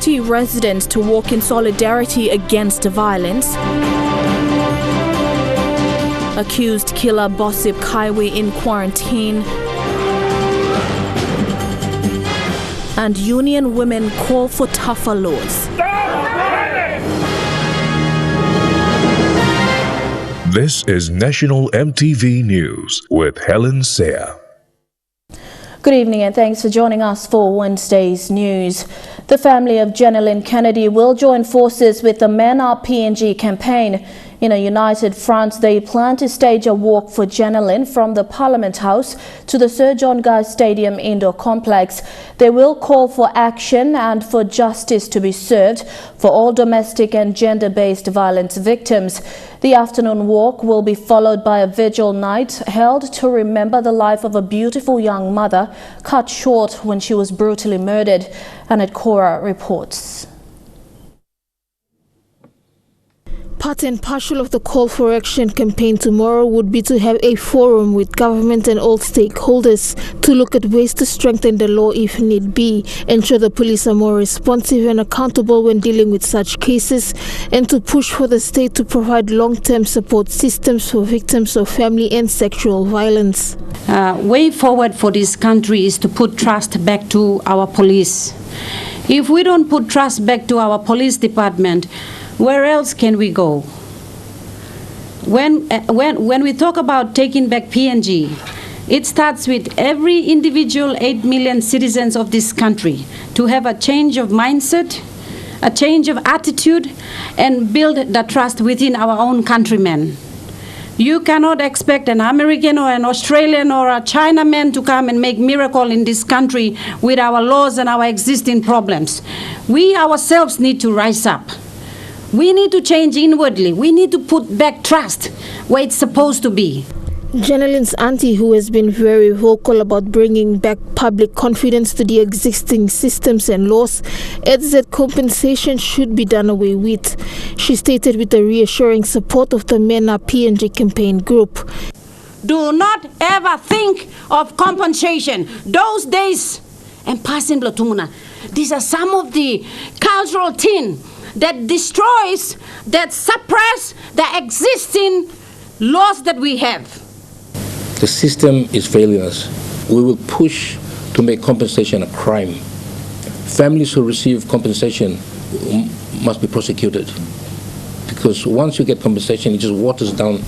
facility residents to walk in solidarity against violence. Accused killer Bhosip Kaiwi in quarantine. And union women call for tougher laws. This is National EMTV News with Helen Seah. Good evening and thanks for joining us for Wednesday's news. The family of Jenilyn Kennedy will join forces with the Men Are PNG campaign. In a united front, they plan to stage a walk for Jenilyn from the Parliament House to the Sir John Guy Stadium indoor complex. They will call for action and for justice to be served for all domestic and gender-based violence victims. The afternoon walk will be followed by a vigil night held to remember the life of a beautiful young mother cut short when she was brutally murdered. Annette Cora reports. Part and parcel of the call for action campaign tomorrow would be to have a forum with government and all stakeholders to look at ways to strengthen the law if need be, ensure the police are more responsive and accountable when dealing with such cases, and to push for the state to provide long-term support systems for victims of family and sexual violence. Way forward for this country is to put trust back to our police. If we don't put trust back to our police department, where else can we go? When we talk about taking back PNG, it starts with every individual 8 million citizens of this country to have a change of mindset, a change of attitude, and build the trust within our own countrymen. You cannot expect an American or an Australian or a Chinaman to come and make miracle in this country with our laws and our existing problems. We ourselves need to rise up. We need to change inwardly. We need to put back trust where it's supposed to be. Jenilyn's auntie, who has been very vocal about bringing back public confidence to the existing systems and laws, adds that compensation should be done away with. She stated with the reassuring support of the Men Are PNG campaign group. Do not ever think of compensation. Those days, and passing Blatumuna, these are some of the cultural things that destroys, that suppress the existing laws that we have. The system is failing us. We will push to make compensation a crime. Families who receive compensation must be prosecuted, because once you get compensation, it just waters down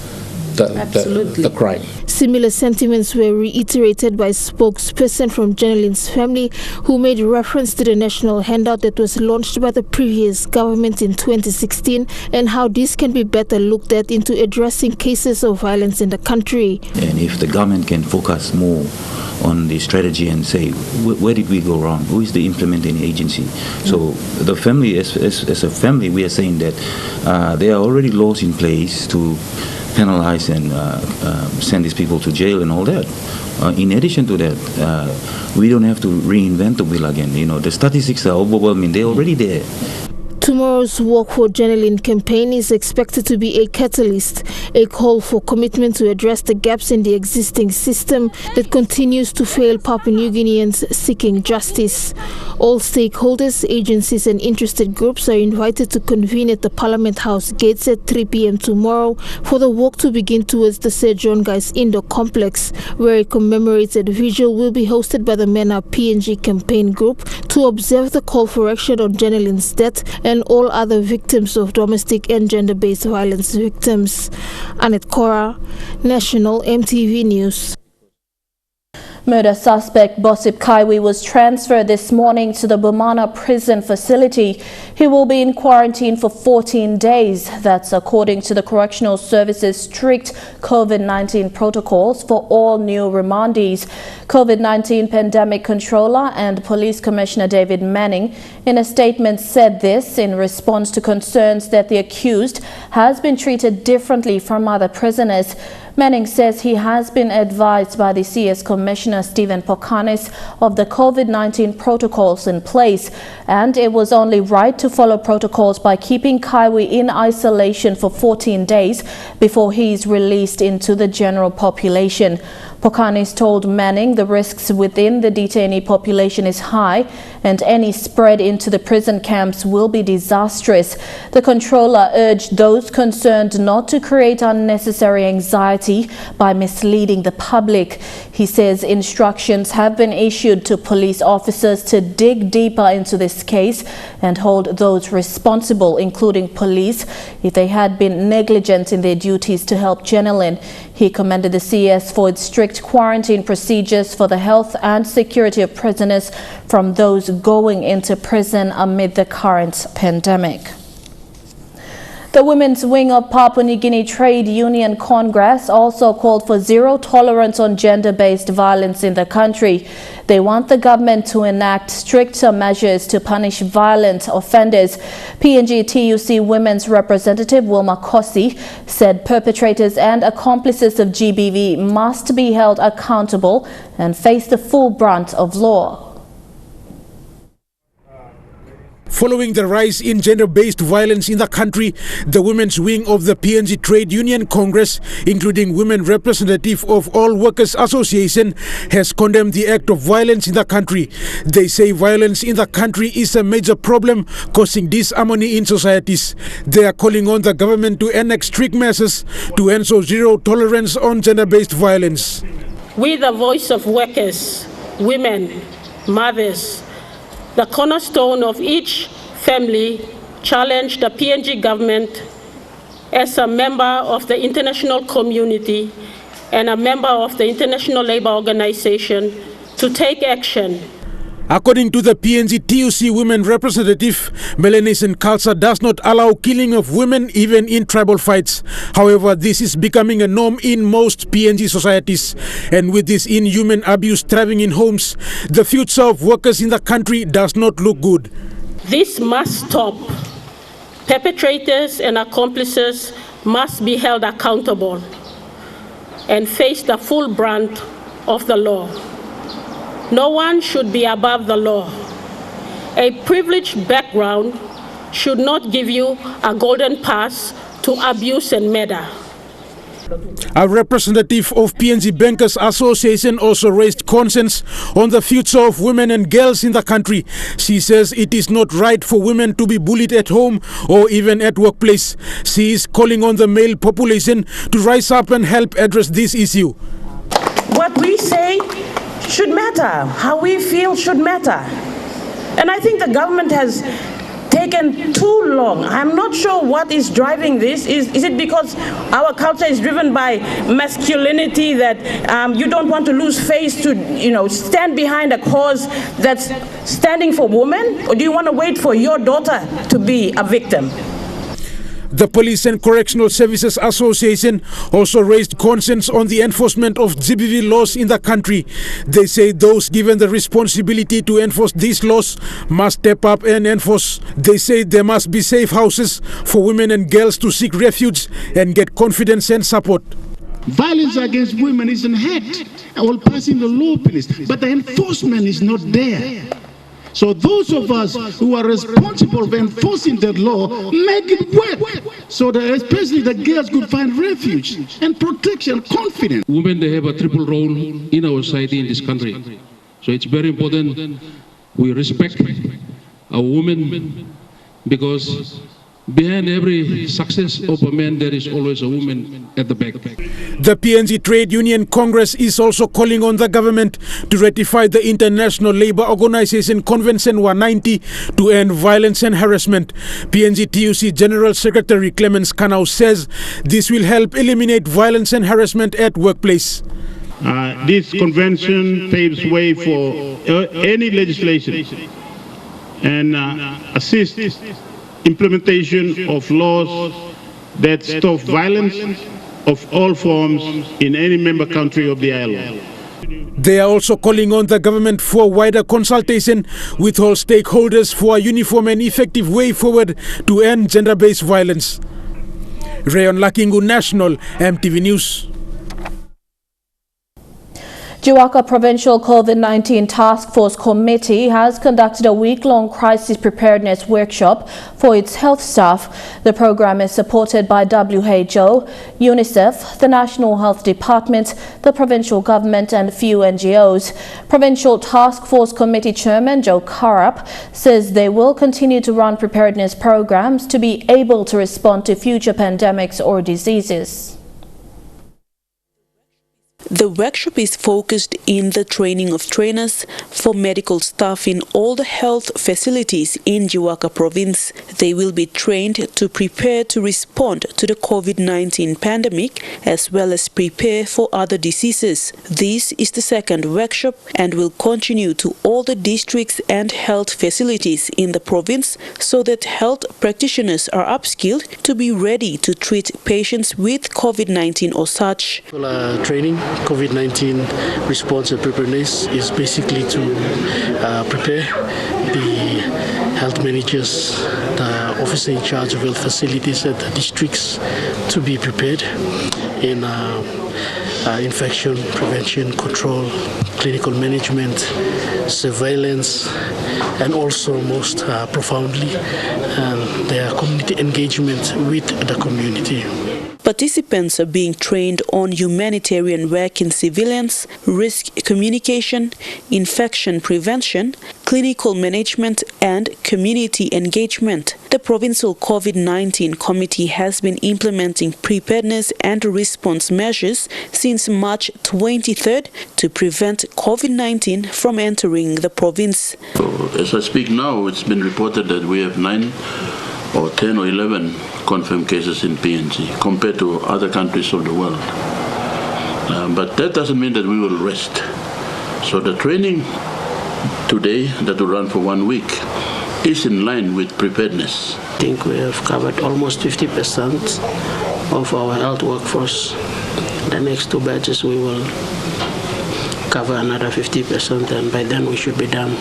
the crime. Similar sentiments were reiterated by a spokesperson from Jenilyn's family, who made reference to the national handout that was launched by the previous government in 2016 and how this can be better looked at into addressing cases of violence in the country. And if the government can focus more on the strategy and say, where did we go wrong? Who is the implementing agency? So the family, as a family, we are saying that there are already laws in place to penalize and send these people to jail and all that. In addition to that, we don't have to reinvent the wheel again. You know, the statistics are overwhelming. They're already there. Tomorrow's Walk for Jenilyn campaign is expected to be a catalyst, a call for commitment to address the gaps in the existing system that continues to fail Papua New Guineans seeking justice. All stakeholders, agencies and interested groups are invited to convene at the Parliament House gates at 3 p.m. tomorrow for the walk to begin towards the Sir John Guy's indoor complex, where a commemorated vigil will be hosted by the Men Are PNG campaign group to observe the call for action on Jenilyn's death and all other victims of domestic and gender-based violence victims. Annette Cora, National EMTV News. Murder suspect Bhosip Kaiwi was transferred this morning to the Bumana prison facility. He will be in quarantine for 14 days. That's according to the Correctional Service's strict COVID-19 protocols for all new remandees. COVID-19 pandemic controller and Police Commissioner David Manning in a statement said this in response to concerns that the accused has been treated differently from other prisoners. Manning says he has been advised by the CS Commissioner Stephen Pokanis of the COVID-19 protocols in place, and it was only right to follow protocols by keeping Kaiwi in isolation for 14 days before he is released into the general population. Pokanis told Manning the risks within the detainee population is high and any spread into the prison camps will be disastrous. The controller urged those concerned not to create unnecessary anxiety by misleading the public. He says instructions have been issued to police officers to dig deeper into this case and hold those responsible, including police, if they had been negligent in their duties to help Jenilyn. He commended the CS for its strict quarantine procedures for the health and security of prisoners from those going into prison amid the current pandemic. The women's wing of Papua New Guinea Trade Union Congress also called for zero tolerance on gender-based violence in the country. They want the government to enact stricter measures to punish violent offenders. PNG-TUC Women's Representative Wilma Kossi said perpetrators and accomplices of GBV must be held accountable and face the full brunt of law. Following the rise in gender-based violence in the country, the women's wing of the PNG Trade Union Congress, including women representative of All Workers Association, has condemned the act of violence in the country. They say violence in the country is a major problem causing disharmony in societies. They are calling on the government to enact strict measures to ensure zero tolerance on gender-based violence. We, the voice of workers, women, mothers, the cornerstone of each family, challenge the PNG government as a member of the international community and a member of the International Labour Organization to take action. According to the PNG-TUC women representative, Melanesian culture does not allow killing of women even in tribal fights. However, this is becoming a norm in most PNG societies. And with this inhuman abuse thriving in homes, the future of workers in the country does not look good. This must stop. Perpetrators and accomplices must be held accountable and face the full brunt of the law. No one should be above the law. A privileged background should not give you a golden pass to abuse and murder. A representative of PNG Bankers Association also raised concerns on the future of women and girls in the country. She says it is not right for women to be bullied at home or even at workplace. She is calling on the male population to rise up and help address this issue. What we say should matter. How we feel should matter. And I think the government has taken too long. I'm not sure what is driving this. Is it because our culture is driven by masculinity, that you don't want to lose face to, stand behind a cause that's standing for women? Or do you want to wait for your daughter to be a victim? The Police and Correctional Services Association also raised concerns on the enforcement of GBV laws in the country. They say those given the responsibility to enforce these laws must step up and enforce. They say there must be safe houses for women and girls to seek refuge and get confidence and support. Violence against women is in head, while passing the law, but the enforcement is not there. So those of us who are responsible for enforcing that law make it work, so that especially the girls could find refuge and protection, confidence. Women, they have a triple role in our society, in this country. So it's very important we respect our women, because behind every success of a man, there is always a woman at the back. The PNG Trade Union Congress is also calling on the government to ratify the International Labour Organization Convention 190 to end violence and harassment. PNG-TUC General Secretary Clemens Kanau says this will help eliminate violence and harassment at workplace. This convention paves way for any legislation and assists implementation of laws that stop violence of all forms in any member country of the ILO. They are also calling on the government for wider consultation with all stakeholders for a uniform and effective way forward to end gender-based violence. Rayon Lakingu, National EMTV News. Jiwaka Provincial COVID-19 Task Force Committee has conducted a week-long crisis preparedness workshop for its health staff. The program is supported by WHO, UNICEF, the National Health Department, the provincial government and few NGOs. Provincial Task Force Committee Chairman Joe Karap says they will continue to run preparedness programs to be able to respond to future pandemics or diseases. The workshop is focused in the training of trainers for medical staff in all the health facilities in Jiwaka province. They will be trained to prepare to respond to the COVID-19 pandemic as well as prepare for other diseases. This is the second workshop and will continue to all the districts and health facilities in the province so that health practitioners are upskilled to be ready to treat patients with COVID-19 or such. Training COVID-19 response and preparedness is basically to prepare the health managers, the officer in charge of health facilities at the districts to be prepared in infection prevention, control, clinical management, surveillance, and also most profoundly their community engagement with the community. Participants are being trained on humanitarian work in civilians, risk communication, infection prevention, clinical management and community engagement. The Provincial COVID-19 Committee has been implementing preparedness and response measures since March 23rd to prevent COVID-19 from entering the province. As I speak now, it's been reported that we have 9 or 10 or 11 confirmed cases in PNG compared to other countries of the world. But that doesn't mean that we will rest. So the training today that will run for 1 week is in line with preparedness. I think we have covered almost 50% of our health workforce. The next 2 batches we will cover another 50%, and by then we should be done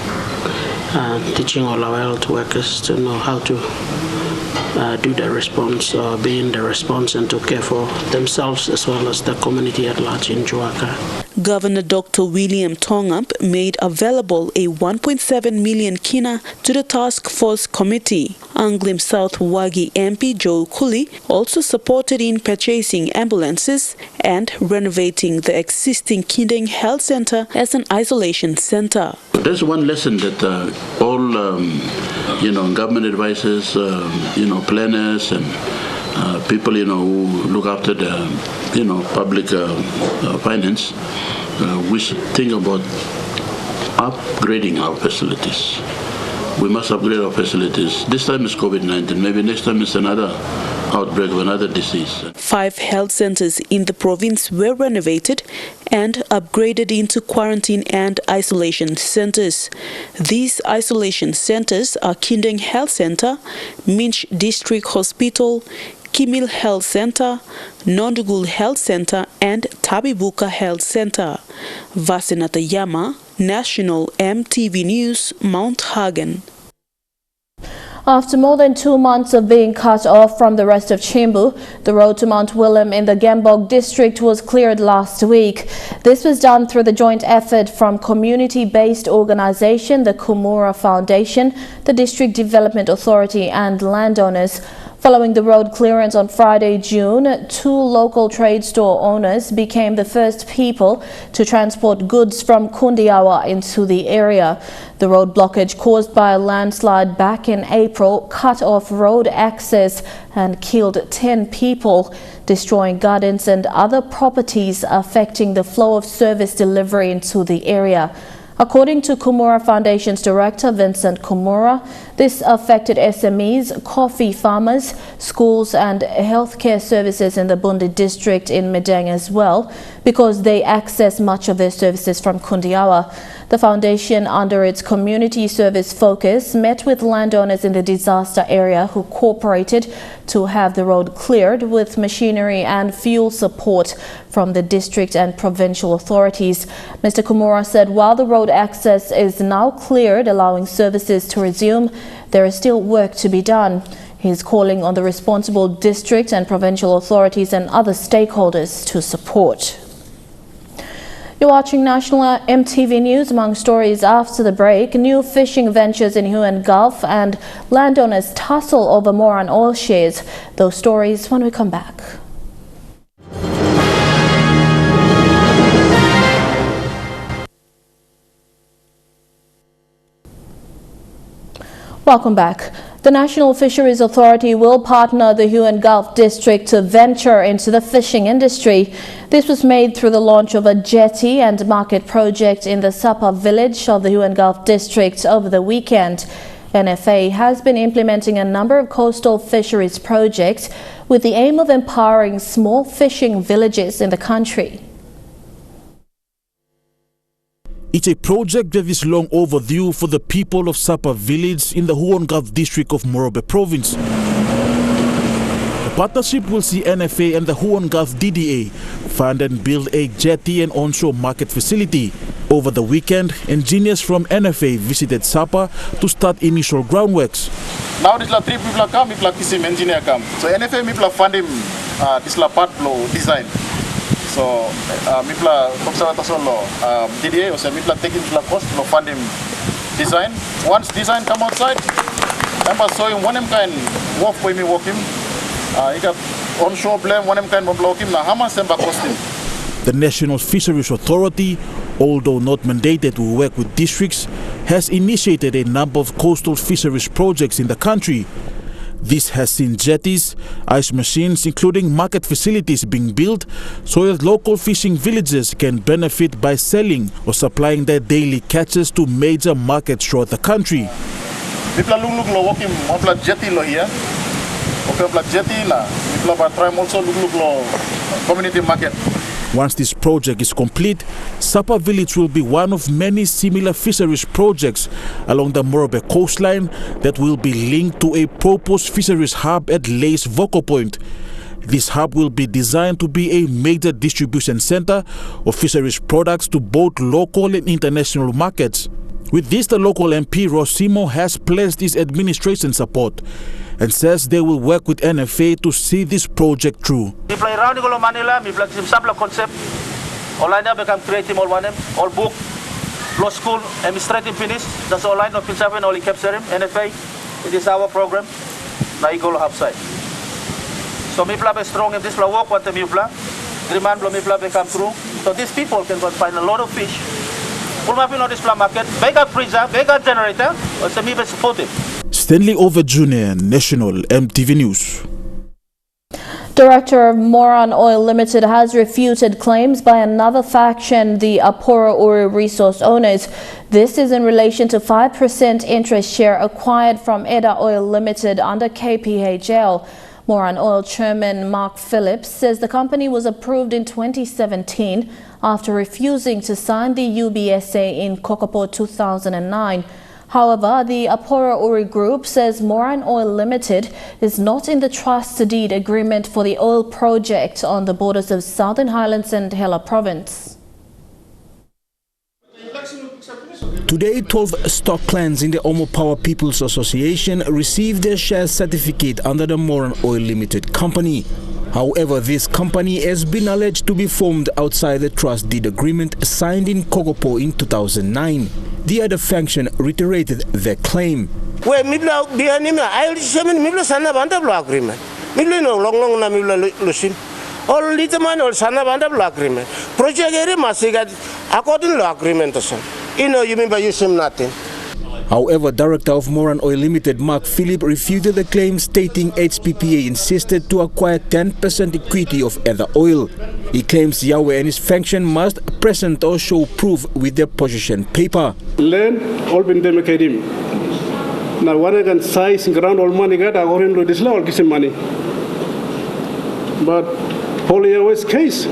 teaching all our health workers to know how to do the response, be in the response, and to care for themselves as well as the community at large in Jiwaka. Governor Dr. William Tongap made available a 1.7 million kina to the Task Force Committee. Anglim South Wagi MP Joe Cooley also supported in purchasing ambulances and renovating the existing Kindeng Health Center as an isolation center. There's one lesson that all government advisors, planners and people who look after the public finance, we should think about upgrading our facilities. We must upgrade our facilities. This time is COVID-19. Maybe next time is another outbreak of another disease. 5 health centers in the province were renovated and upgraded into quarantine and isolation centers. These isolation centers are Kindeng Health Center, Minch District Hospital, Kimil Health Center, Nondugul Health Center and Tabibuka Health Center. Vasenata Yama, National EMTV News, Mount Hagen. After more than 2 months of being cut off from the rest of Chimbu, the road to Mount Willem in the Gembok district was cleared last week. This was done through the joint effort from community-based organization, the Kumura Foundation, the District Development Authority and landowners. Following the road clearance on Friday, June, 2 local trade store owners became the first people to transport goods from Kundiawa into the area. The road blockage caused by a landslide back in April cut off road access and killed 10 people, destroying gardens and other properties, affecting the flow of service delivery into the area. According to Kumura Foundation's director, Vincent Kumura, this affected SMEs, coffee farmers, schools and healthcare services in the Bundi district in Medang as well, because they access much of their services from Kundiawa. The foundation, under its community service focus, met with landowners in the disaster area who cooperated to have the road cleared with machinery and fuel support from the district and provincial authorities. Mr. Kumura said while the road access is now cleared, allowing services to resume, there is still work to be done. He is calling on the responsible district and provincial authorities and other stakeholders to support. You're watching National MTV News. Among stories after the break, new fishing ventures in Hagen Gulf and landowners tussle over more on oil shares. Those stories when we come back. Welcome back. The National Fisheries Authority will partner the Hagen Gulf District to venture into the fishing industry. This was made through the launch of a jetty and market project in the Sapa village of the Hagen Gulf District over the weekend. NFA has been implementing a number of coastal fisheries projects with the aim of empowering small fishing villages in the country. It's a project that is long overdue for the people of Sapa village in the Hagen Gulf district of Morobe province. The partnership will see NFA and the Hagen Gulf DDA fund and build a jetty and onshore market facility. Over the weekend, engineers from NFA visited Sapa to start initial groundworks. Now this trip people come, people kisim engineer come. So NFA people fund him this part blow design. So, mipla observata solo DDA or mipla taking the cost to fund him design. Once design come outside, I'm showing one kind work for me work him. He got onshore blame one kind of block him. Now how much cost him? The National Fisheries Authority, although not mandated to work with districts, has initiated a number of coastal fisheries projects in the country. This has seen jetties, ice machines, including market facilities being built so that local fishing villages can benefit by selling or supplying their daily catches to major markets throughout the country. People look walking on jetty here. Okay, jetty na. People try also look community market. Once this project is complete, Sapa village will be one of many similar fisheries projects along the Morobe coastline that will be linked to a proposed fisheries hub at Lace Voco Point. This hub will be designed to be a major distribution center of fisheries products to both local and international markets. With this, the local MP Rosimo has pledged his administration support and says they will work with NFA to see this project through. We play around in Manila, we play some sample concept. Online now become creative all book, law school, administrative finish. That's all line of Pinsaven, only capture him, NFA. It is our program. Now you go outside. So we play strong in this work, what the Mufla. Demand we play become through. So these people can go find a lot of fish. We'll have in this market, bigger freezer, bigger generator, or some even supportive. Stanley Over Jr., National MTV News. Director of Moran Oil Limited has refuted claims by another faction, the Apora Uri resource owners. This is in relation to 5% interest share acquired from Eda Oil Limited under KPHL. Moran Oil Chairman Mark Phillips says the company was approved in 2017 after refusing to sign the UBSA in Kokopo 2009. However, the Apora Uri Group says Moran Oil Limited is not in the trust deed agreement for the oil project on the borders of Southern Highlands and Hela Province. Today, 12 stock clans in the Omo Power People's Association received their share certificate under the Moran Oil Limited company. However, this company has been alleged to be formed outside the trust deed agreement signed in Kokopo in 2009. The other faction reiterated their claim. However, Director of Moran Oil Limited, Mark Philip, refuted the claim, stating HPPA insisted to acquire 10% equity of Ether Oil. He claims Yahweh and his faction must present or show proof with their position paper. Land all been democratic. Now one can size ground all money got according to this law all kissing money. But Paul Yahweh's case,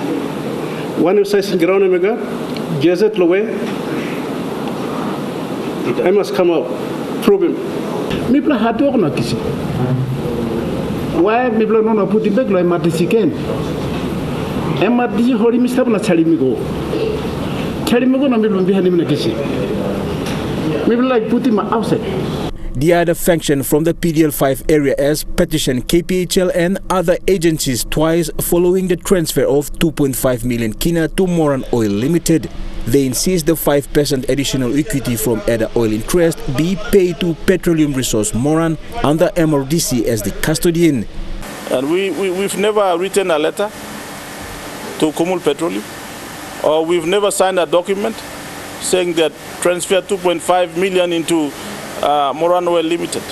one who size ground and got Jezet Lowe. I must come out, prove him. Mipla had to open a kiss. Why Mipla no put it back like Matisiken? Emma, did you hold him stop and tell him go? Tell him go and Mipla behind him in a kiss. Mipla like put him outside. The other faction from the PDL5 area has petitioned KPHL and other agencies twice following the transfer of 2.5 million kina to Moran Oil Limited. They insist the 5% additional equity from Edda Oil Interest be paid to Petroleum Resource Moran under MRDC as the custodian. And we've never written a letter to Kumul Petroleum, or we've never signed a document saying that transfer 2.5 million into Moran Oil Limited.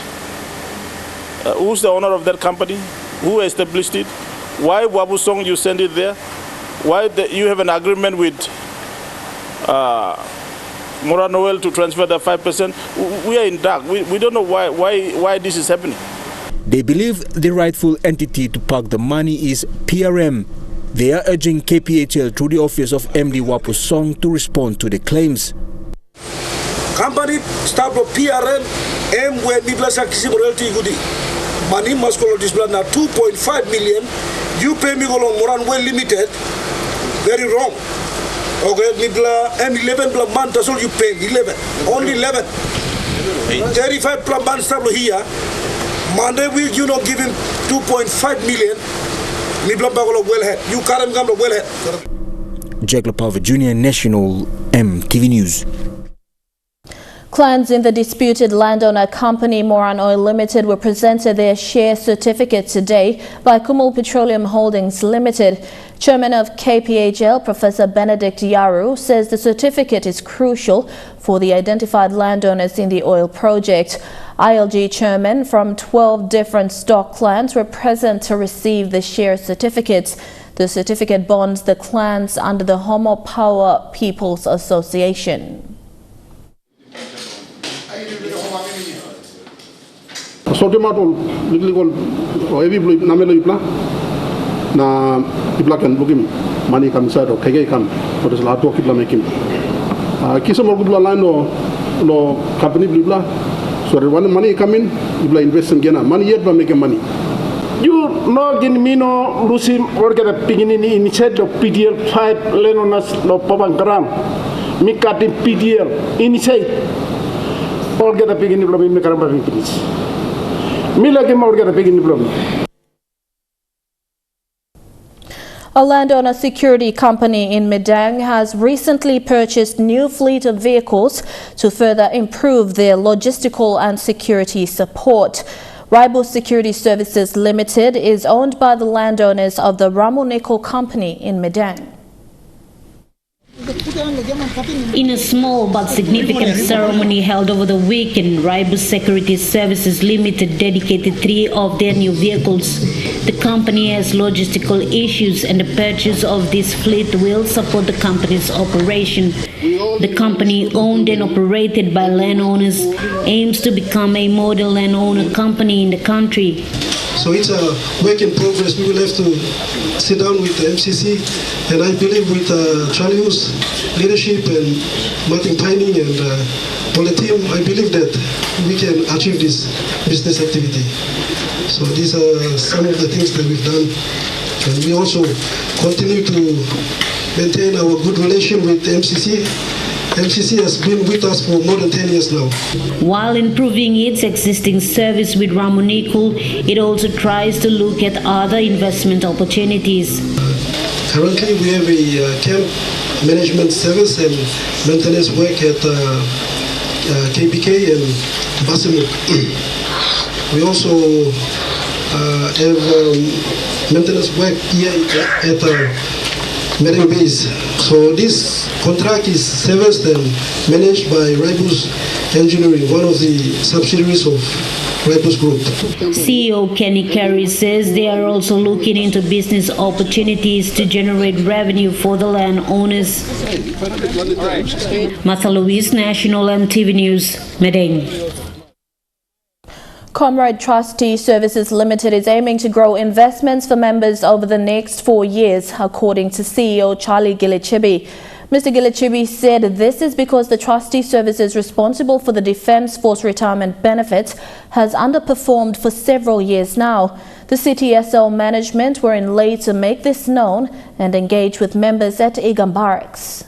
Who's the owner of that company? Who established it? Why Wabusong you send it there? Why you have an agreement with Moran Oil to transfer the 5%? We are in dark. We don't know why this is happening. They believe the rightful entity to park the money is PRM. They are urging KPHL through the office of MD Wabusong to respond to the claims. Company staff of PRM M where Niblasa Kisi royalty goody. Money must call this blood now 2.5 million. You pay me along Moran Well Limited. Very wrong. Okay, Nibla M11 plus month, that's all you pay. 11. Only 11. 35 plus month staff here. Monday will you not give him 2.5 million? Nibla Bagolo Wellhead. You can't come to Wellhead. Jack Lapava Jr. National MTV News. Clans in the disputed landowner company Moran Oil Limited were presented their share certificate today by Kumul Petroleum Holdings Limited. Chairman of KPHL, Professor Benedict Yaru, says the certificate is crucial for the identified landowners in the oil project. ILG chairmen from 12 different stock clans were present to receive the share certificates. The certificate bonds the clans under the Homo Power People's Association. Sotomato little heavy blue namelo ipla na ipla can look him money come inside or kege come but is lot of ipla make him kisa mo gubla lano no company blibla so the one money come in ipla invest in gena money yet ba make money you no gin mino lusim or get a pigini inside the PDL 5 lenonas no pabangram mi katim PDL inside or get a pigini blobby me karamba please. A landowner security company in Medang has recently purchased new fleet of vehicles to further improve their logistical and security support. Ribos Security Services Limited is owned by the landowners of the Ramu Nickel Company in Medang. In a small but significant ceremony held over the weekend, Ribos Security Services Limited dedicated 3 of their new vehicles. The company has logistical issues and the purchase of this fleet will support the company's operation. The company, owned and operated by landowners, aims to become a model landowner company in the country. So it's a work in progress. We will have to sit down with the MCC, and I believe with Charlie's leadership and Martin Pining and all the team, I believe that we can achieve this business activity. So these are some of the things that we've done, and we also continue to maintain our good relation with the MCC. MCC has been with us for more than 10 years now. While improving its existing service with Ramu Nickel, it also tries to look at other investment opportunities. Currently, we have a camp management service and maintenance work at KBK and Basimuk. We also have maintenance work here at Medang Base. So this contract is serviced and managed by Ribos Engineering, one of the subsidiaries of Ribos Group. CEO Kenny Carey says they are also looking into business opportunities to generate revenue for the landowners. Martha Louise, National MTV News, Medang. Comrade Trustee Services Limited is aiming to grow investments for members over the next 4 years, according to CEO Charlie Gilichibi. Mr. Gilichibi said this is because the trustee services responsible for the Defence Force retirement benefits has underperformed for several years now. The CTSL management were in late to make this known and engage with members at Egan Barracks.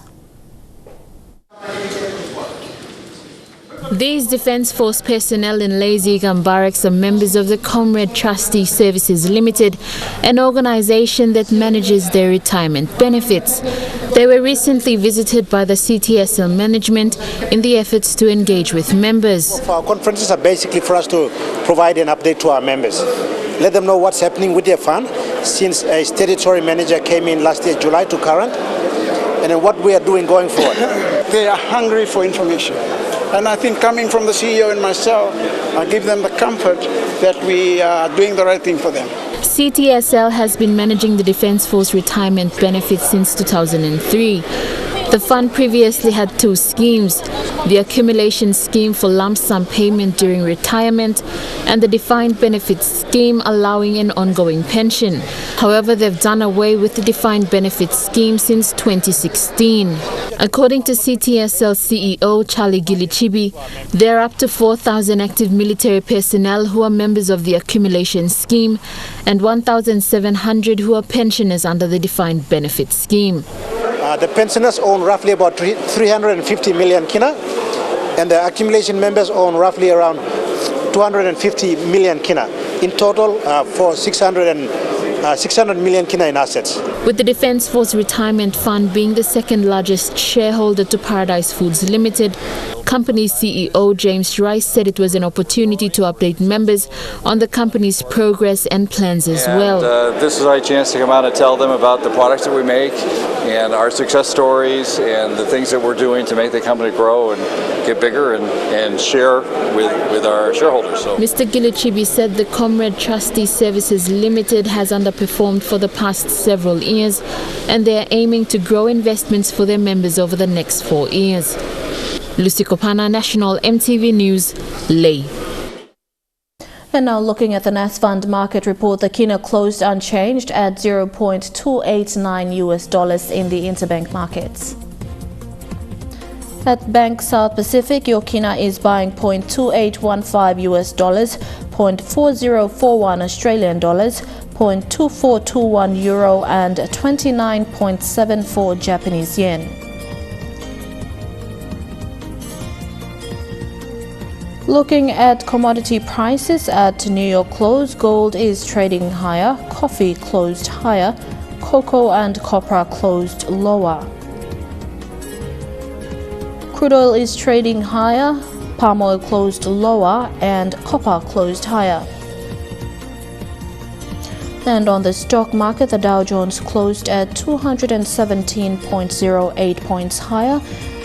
These Defence Force personnel in Lazygan Barracks are members of the Comrade Trustee Services Limited, an organisation that manages their retirement benefits. They were recently visited by the CTSL management in the efforts to engage with members. Our conferences are basically for us to provide an update to our members. Let them know what's happening with their fund since a statutory manager came in last year, July to current, and then what we are doing going forward. They are hungry for information. And I think coming from the CEO and myself, I give them the comfort that we are doing the right thing for them. CTSL has been managing the Defence Force retirement benefits since 2003. The fund previously had two schemes, the accumulation scheme for lump sum payment during retirement and the defined benefit scheme allowing an ongoing pension. However, they've done away with the defined benefit scheme since 2016. According to CTSL CEO Charlie Gilichibi, there are up to 4,000 active military personnel who are members of the accumulation scheme and 1,700 who are pensioners under the defined benefit scheme. The pensioners own roughly about 350 million kina, and the accumulation members own roughly around 250 million kina. In total, for 600 million kina in assets. With the Defence Force Retirement Fund being the second largest shareholder to Paradise Foods Limited, company CEO James Rice said it was an opportunity to update members on the company's progress and plans as well. This is our chance to come out and tell them about the products that we make and our success stories and the things that we're doing to make the company grow and get bigger and share with our shareholders. So. Mr. Gilichibi said the Comrade Trustee Services Limited has underperformed for the past several years and they are aiming to grow investments for their members over the next 4 years. Lucy Kopana, National EMTV News, Leh. And now looking at the NASFund market report, the kina closed unchanged at $0.289 in the interbank markets. At Bank South Pacific, your kina is buying $0.2815 $0.4041 Australian dollars, $0.2421 euro and 29.74 Japanese yen. Looking at commodity prices at New York close, gold is trading higher, coffee closed higher, cocoa and copra closed lower. Crude oil is trading higher, palm oil closed lower and copper closed higher. And on the stock market, the Dow Jones closed at 217.08 points higher.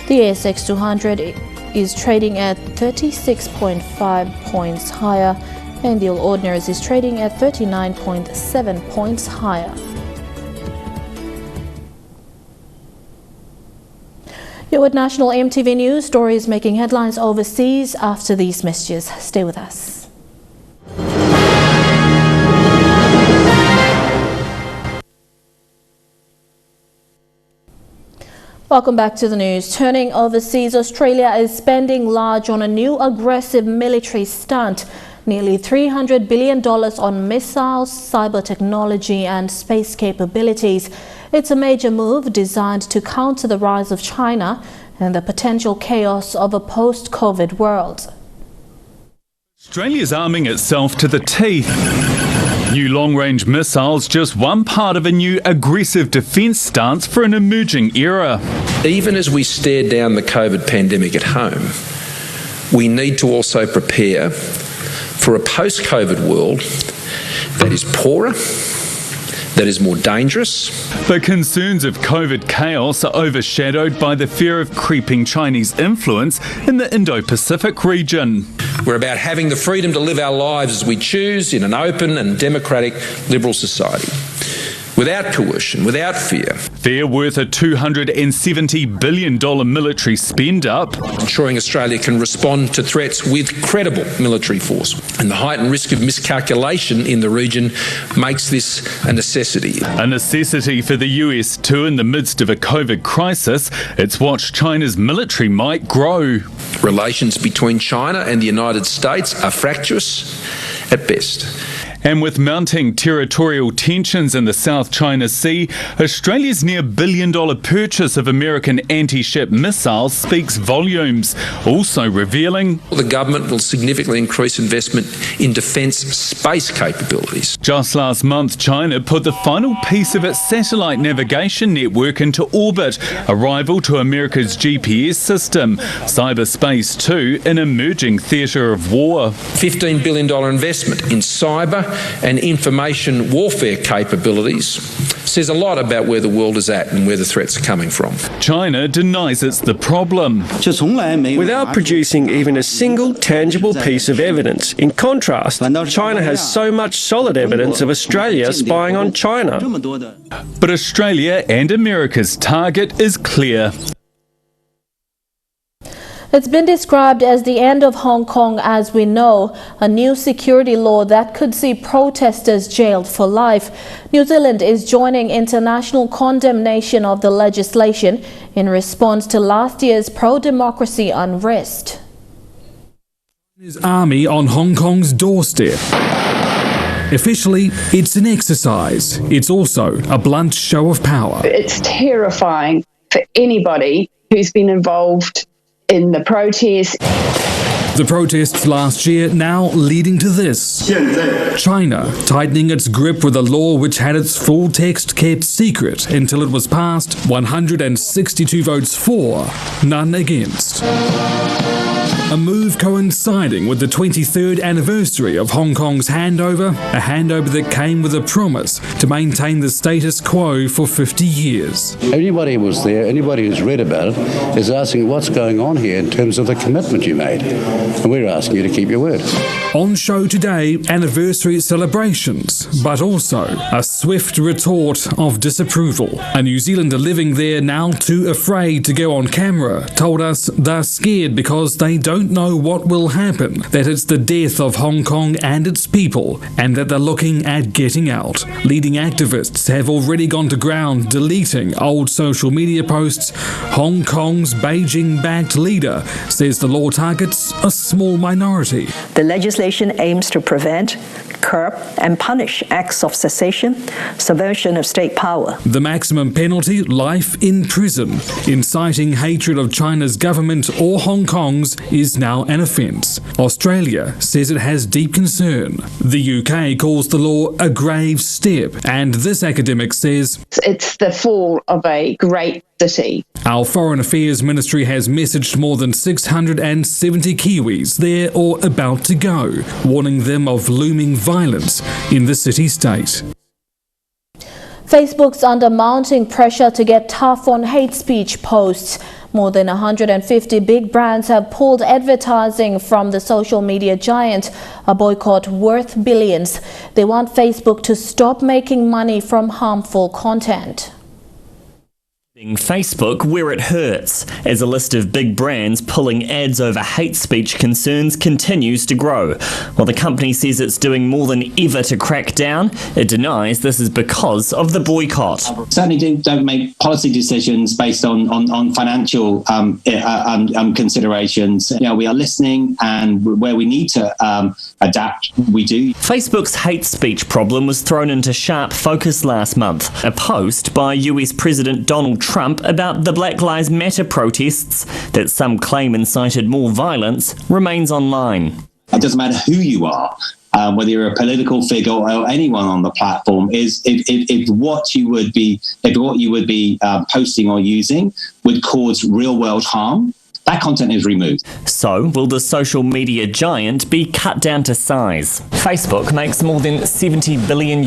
The ASX 200 is trading at 36.5 points higher and the All Ordinaries is trading at 39.7 points higher. You're with National EMTV News, stories making headlines overseas after these messages. Stay with us. Welcome back to the news. Turning overseas, Australia is spending large on a new aggressive military stunt. Nearly $300 billion on missiles, cyber technology and space capabilities. It's a major move designed to counter the rise of China and the potential chaos of a post-COVID world. Australia's arming itself to the teeth. New long-range missiles, just one part of a new aggressive defence stance for an emerging era. Even as we stare down the COVID pandemic at home, we need to also prepare for a post-COVID world that is poorer, that is more dangerous. The concerns of COVID chaos are overshadowed by the fear of creeping Chinese influence in the Indo-Pacific region. We're about having the freedom to live our lives as we choose in an open and democratic liberal society. Without coercion, without fear. They're worth a $270 billion military spend-up. Ensuring Australia can respond to threats with credible military force. And the heightened risk of miscalculation in the region makes this a necessity. A necessity for the US too in the midst of a COVID crisis. It's watched China's military might grow. Relations between China and the United States are fractious at best. And with mounting territorial tensions in the South China Sea, Australia's near $1 billion purchase of American anti-ship missiles speaks volumes, also revealing the government will significantly increase investment in defence space capabilities. Just last month, China put the final piece of its satellite navigation network into orbit, a rival to America's GPS system. Cyberspace too, an emerging theatre of war. $15 billion investment in cyber and information warfare capabilities says a lot about where the world is at and where the threats are coming from. China denies it's the problem. Without producing even a single tangible piece of evidence. In contrast, China has so much solid evidence of Australia spying on China. But Australia and America's target is clear. It's been described as the end of Hong Kong as we know, a new security law that could see protesters jailed for life. New Zealand is joining international condemnation of the legislation in response to last year's pro-democracy unrest. His army on Hong Kong's doorstep. Officially, it's an exercise. It's also a blunt show of power. It's terrifying for anybody who's been involved in the protest. The protests last year now leading to this. China tightening its grip with a law which had its full text kept secret until it was passed. 162 votes for, none against. A move coinciding with the 23rd anniversary of Hong Kong's handover, a handover that came with a promise to maintain the status quo for 50 years. Anybody who was there, anybody who's read about it, is asking what's going on here in terms of the commitment you made. And we're asking you to keep your word. On show today, anniversary celebrations, but also a swift retort of disapproval. A New Zealander living there now too afraid to go on camera told us they're scared because they don't know what will happen, that it's the death of Hong Kong and its people, and that they're looking at getting out. Leading activists have already gone to ground deleting old social media posts. Hong Kong's Beijing-backed leader says the law targets a small minority. The legislation aims to prevent, curb and punish acts of secession, subversion of state power. The maximum penalty, life in prison. Inciting hatred of China's government or Hong Kong's is now an offence. Australia says it has deep concern. The UK calls the law a grave step, and this academic says it's the fall of a great city. Our Foreign Affairs Ministry has messaged more than 670 Kiwis there or about to go, warning them of looming violence in the city-state. Facebook's under mounting pressure to get tough on hate speech posts. More than 150 big brands have pulled advertising from the social media giant, a boycott worth billions. They want Facebook to stop making money from harmful content. Facebook where it hurts, as a list of big brands pulling ads over hate speech concerns continues to grow. While the company says it's doing more than ever to crack down, it denies this is because of the boycott. Certainly don't make policy decisions based on financial considerations. You know, we are listening, and where we need to adapt, we do. Facebook's hate speech problem was thrown into sharp focus last month. A post by US President Donald Trump about the Black Lives Matter protests that some claim incited more violence remains online. It doesn't matter who you are, whether you're a political figure or anyone on the platform, is if what you would be posting or using would cause real world harm, that content is removed. So, will the social media giant be cut down to size? Facebook makes more than $70 billion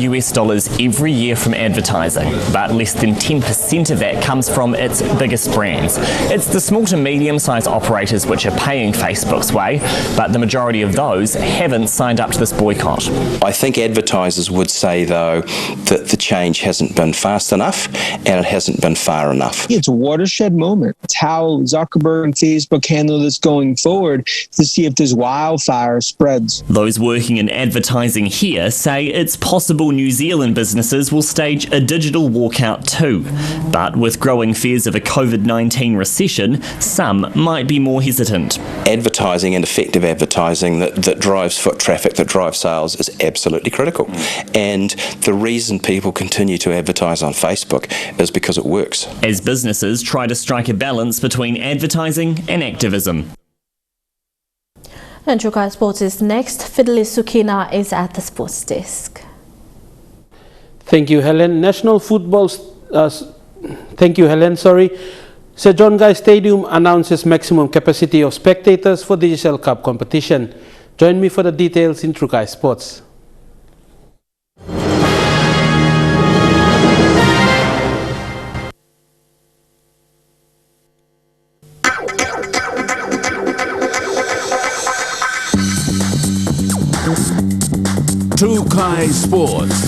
every year from advertising, but less than 10% of that comes from its biggest brands. It's the small to medium-sized operators which are paying Facebook's way, but the majority of those haven't signed up to this boycott. I think advertisers would say, though, that the change hasn't been fast enough and it hasn't been far enough. It's a watershed moment. It's how Zuckerberg and days but handle this going forward to see if this wildfire spreads. Those working in advertising here say it's possible New Zealand businesses will stage a digital walkout too. But with growing fears of a COVID-19 recession, some might be more hesitant. Advertising and effective advertising that drives foot traffic, that drives sales is absolutely critical. And the reason people continue to advertise on Facebook is because it works. As businesses try to strike a balance between advertising and activism. And Trukai Sports is next. Fidelis Sukina is at the sports desk. Thank you, Helen. Thank you, Helen. Sir John Guy Stadium announces maximum capacity of spectators for the GenderBased Cup competition. Join me for the details in Trukai Sports. Trukai Sports.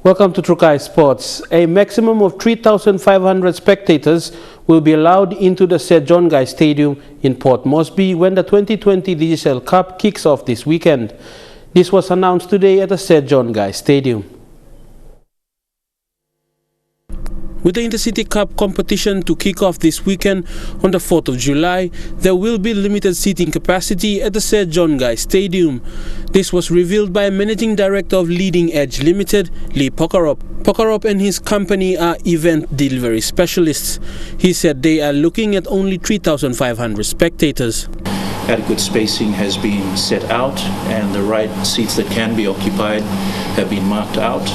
Welcome to Trukai Sports. A maximum of 3,500 spectators will be allowed into the Sir John Guy Stadium in Port Moresby when the 2020 GenderBased Cup kicks off this weekend. This was announced today at the Sir John Guy Stadium. With the Intercity Cup competition to kick off this weekend on the 4th of July, there will be limited seating capacity at the Sir John Guy Stadium. This was revealed by Managing Director of Leading Edge Limited, Lee Pokarop. Pokarop and his company are event delivery specialists. He said they are looking at only 3,500 spectators. Adequate spacing has been set out and the right seats that can be occupied have been marked out.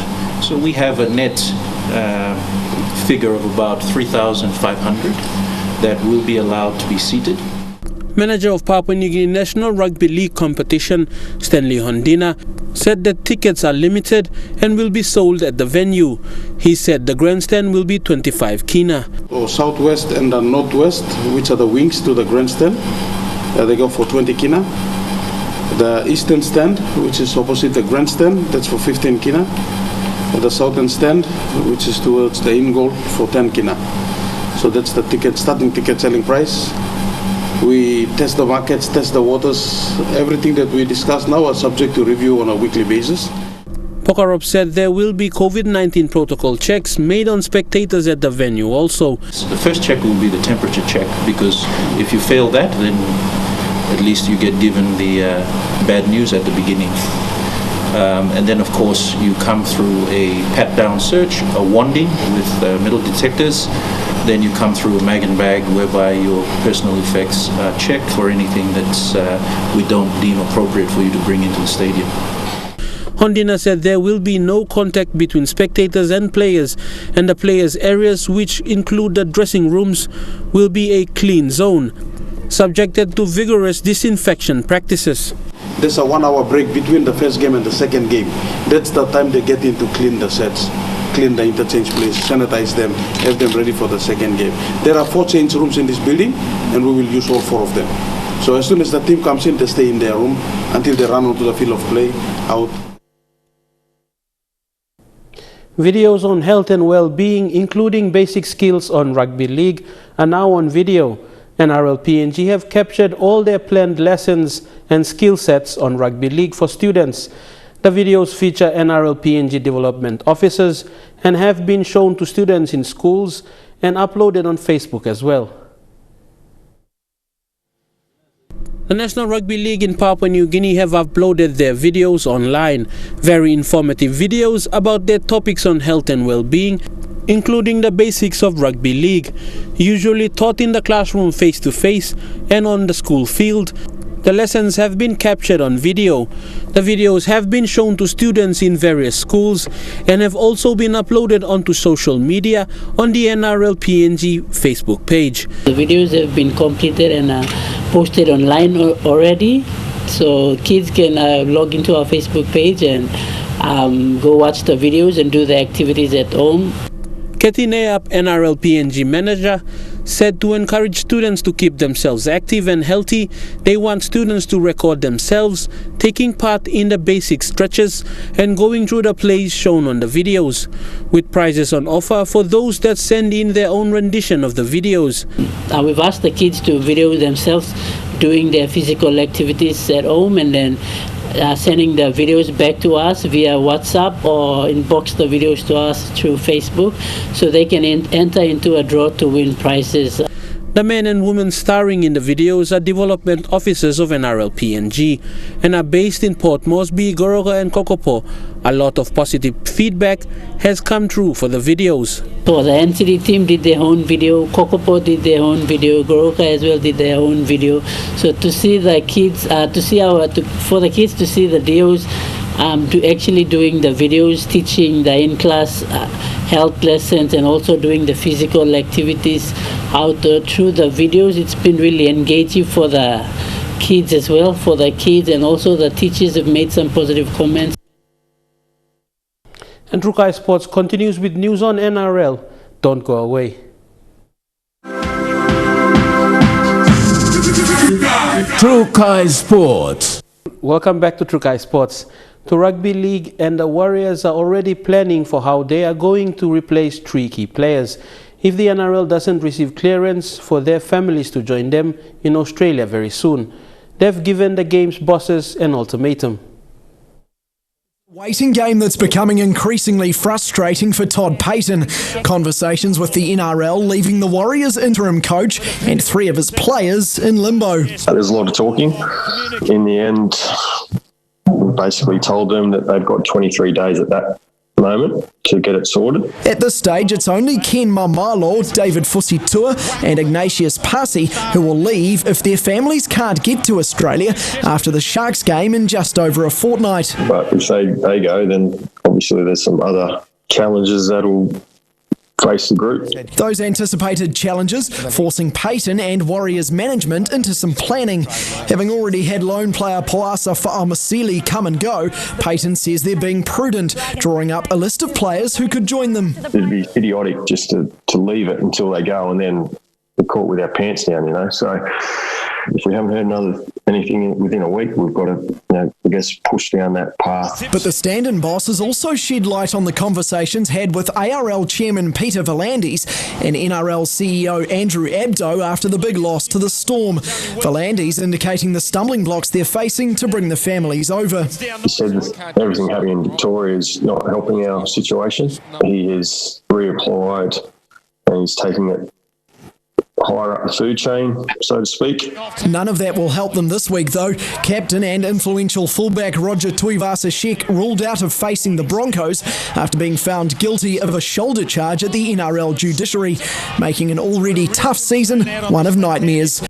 So we have a net figure of about 3,500 that will be allowed to be seated. Manager of Papua New Guinea National Rugby League competition, Stanley Hondina, said that tickets are limited and will be sold at the venue. He said the grandstand will be 25 kina. Southwest and the northwest, which are the wings to the grandstand, they go for 20 kina. The eastern stand, which is opposite the grandstand, that's for 15 kina. The southern stand, which is towards the in goal, for 10 kina. So that's the starting ticket selling price. We test the markets, test the waters. Everything that we discuss now are subject to review on a weekly basis. Pokarop said there will be COVID-19 protocol checks made on spectators at the venue also. The first check will be the temperature check, because if you fail that, then at least you get given the bad news at the beginning. And then, of course, you come through a pat-down search, a wanding with metal detectors. Then you come through a mag and bag whereby your personal effects are checked for anything that we don't deem appropriate for you to bring into the stadium. Hondina said there will be no contact between spectators and players, and the players' areas, which include the dressing rooms, will be a clean zone, subjected to vigorous disinfection practices. There's a 1 hour break between the first game and the second game. That's the time they get in to clean the sets, clean the interchange place, sanitize them, have them ready for the second game. There are 4 change rooms in this building, and we will use all 4 of them. So as soon as the team comes in, they stay in their room until they run onto the field of play, out. Videos on health and well-being, including basic skills on Rugby League, are now on video. NRL PNG have captured all their planned lessons and skill sets on Rugby League for students. The videos feature NRL PNG development officers and have been shown to students in schools and uploaded on Facebook as well. The National Rugby League in Papua New Guinea have uploaded their videos online, very informative videos about their topics on health and well-being, including the basics of Rugby League, usually taught in the classroom face-to-face and on the school field. The lessons have been captured on video. The videos have been shown to students in various schools and have also been uploaded onto social media on the NRL PNG Facebook page. The videos have been completed and posted online already, so kids can log into our Facebook page and go watch the videos and do the activities at home. Kathy Nayap, NRL PNG manager, said to encourage students to keep themselves active and healthy, they want students to record themselves taking part in the basic stretches and going through the plays shown on the videos, with prizes on offer for those that send in their own rendition of the videos. We've asked the kids to video themselves doing their physical activities at home, and then sending the videos back to us via WhatsApp or inbox the videos to us through Facebook, so they can enter into a draw to win prizes. The men and women starring in the videos are development officers of NRL PNG and are based in Port Moresby, Goroka and Kokopo. A lot of positive feedback has come through for the videos. So the NCD team did their own video, Kokopo did their own video, Goroka as well did their own video. So to see the kids, for the kids to see the deals, to actually doing the videos, teaching the in-class health lessons, and also doing the physical activities through the videos. It's been really engaging for the kids as well, and also the teachers have made some positive comments. And Trukai Sports continues with news on NRL. Don't go away. Trukai Sports. Welcome back to Trukai Sports. The Rugby League and the Warriors are already planning for how they are going to replace 3 key players if the NRL doesn't receive clearance for their families to join them in Australia very soon. They've given the game's bosses an ultimatum. Waiting game that's becoming increasingly frustrating for Todd Payten. Conversations with the NRL leaving the Warriors interim coach and 3 of his players in limbo. There's a lot of talking. In the end, we basically told them that they've got 23 days at that moment to get it sorted. At this stage, it's only Ken Mamalo, David Fusitua and Ignatius Pasi who will leave if their families can't get to Australia after the Sharks game in just over a fortnight. But if they go, then obviously there's some other challenges that'll face the group. Those anticipated challenges forcing Payten and Warriors management into some planning. Having already had lone player Poasa Fa'amasili come and go, Payten says they're being prudent, drawing up a list of players who could join them. It'd be idiotic just to leave it until they go and then we're caught with our pants down, So if we haven't heard anything within a week, we've got to, push down that path. But the stand-in boss has also shed light on the conversations had with ARL Chairman Peter V'landys and NRL CEO Andrew Abdo after the big loss to the Storm. V'landys indicating the stumbling blocks they're facing to bring the families over. He said that everything happening in Victoria is not helping our situation. He has reapplied and he's taking it higher up the food chain, so to speak. None of that will help them this week, though. Captain and influential fullback Roger Tuivasa-Sheck ruled out of facing the Broncos after being found guilty of a shoulder charge at the NRL judiciary, making an already tough season one of nightmares.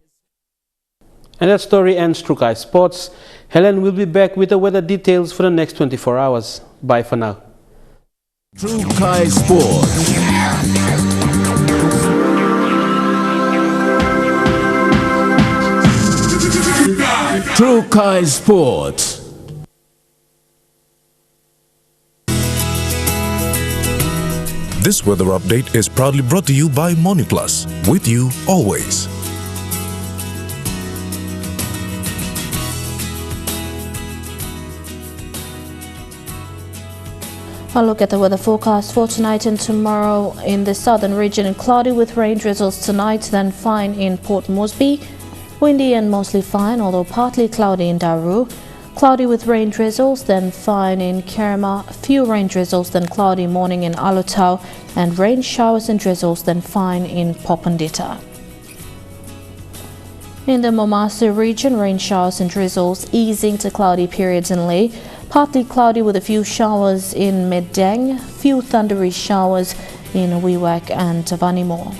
And that story ends Trukai Sports. Helen will be back with the weather details for the next 24 hours. Bye for now. Trukai Sports. Trukai Sports. This weather update is proudly brought to you by MoniPlus, with you always. A look at the weather forecast for tonight and tomorrow. In the southern region, cloudy with rain drizzles tonight, then fine in Port Moresby. Windy and mostly fine, although partly cloudy in Daru. Cloudy with rain drizzles, then fine in Kerema. Few rain drizzles, then cloudy morning in Alotau. And rain showers and drizzles, then fine in Popondetta. In the Momasa region, rain showers and drizzles, easing to cloudy periods in Lae. Partly cloudy with a few showers in Medang. Few thundery showers in Wewak and Tavanimore.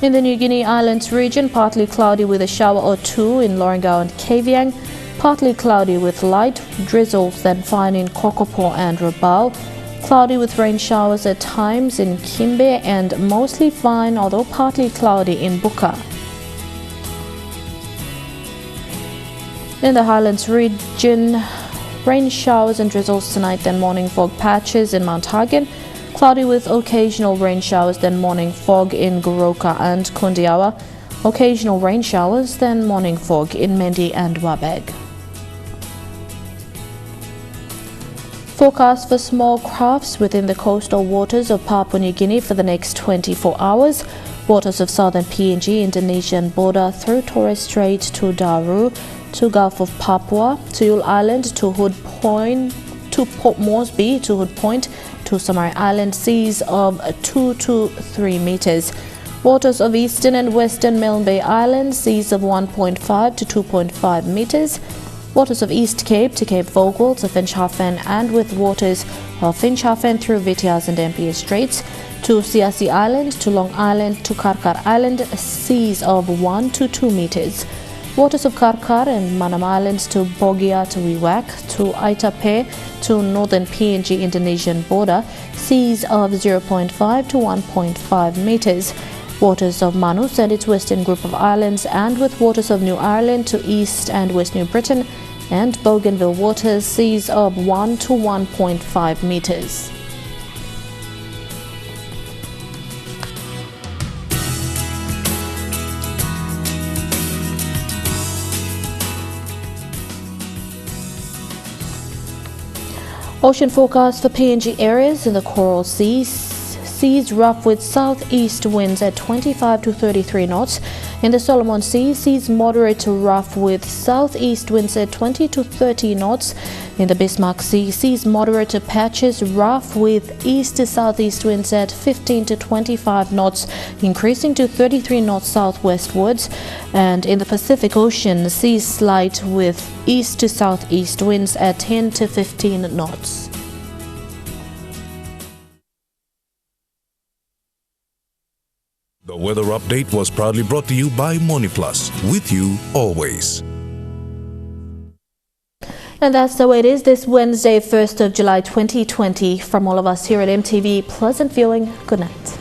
In the New Guinea Islands region, partly cloudy with a shower or 2 in Lorengau and Kavieng, partly cloudy with light drizzles, then fine in Kokopo and Rabaul, cloudy with rain showers at times in Kimbe, and mostly fine, although partly cloudy in Buka. In the Highlands region, rain showers and drizzles tonight, then morning fog patches in Mount Hagen. Cloudy with occasional rain showers, then morning fog in Goroka and Kundiawa. Occasional rain showers, then morning fog in Mendi and Wabeg. Forecast for small crafts within the coastal waters of Papua New Guinea for the next 24 hours. Waters of southern PNG Indonesian border through Torres Strait to Daru, to Gulf of Papua, to Yule Island, to Hood Point, to Port Moresby, to Hood Point, to Samari Island, seas of 2 to 3 meters. Waters of eastern and western Milne Bay Islands, seas of 1.5 to 2.5 meters. Waters of East Cape to Cape Vogel to Finschhafen, and with waters of Finschhafen through Vitiaz and Dampier Straits, to Siasi Island, to Long Island, to Karkar Island, seas of 1 to 2 meters. Waters of Karkar and Manam Islands to Bogia to Wewak, to Aitape, to northern PNG Indonesian border, seas of 0.5 to 1.5 meters. Waters of Manus and its western group of islands, and with waters of New Ireland to East and West New Britain, and Bougainville waters, seas of 1 to 1.5 meters. Ocean forecast for PNG areas in the Coral Sea. Seas rough with southeast winds at 25 to 33 knots. In the Solomon Sea, seas moderate to rough with southeast winds at 20 to 30 knots. In the Bismarck Sea, seas moderate to patches rough with east to southeast winds at 15 to 25 knots, increasing to 33 knots southwestwards. And in the Pacific Ocean, seas slight with east to southeast winds at 10 to 15 knots. The weather update was proudly brought to you by MoneyPlus, with you always. And that's the way it is this Wednesday, 1st of July 2020. From all of us here at EMTV, pleasant viewing. Good night.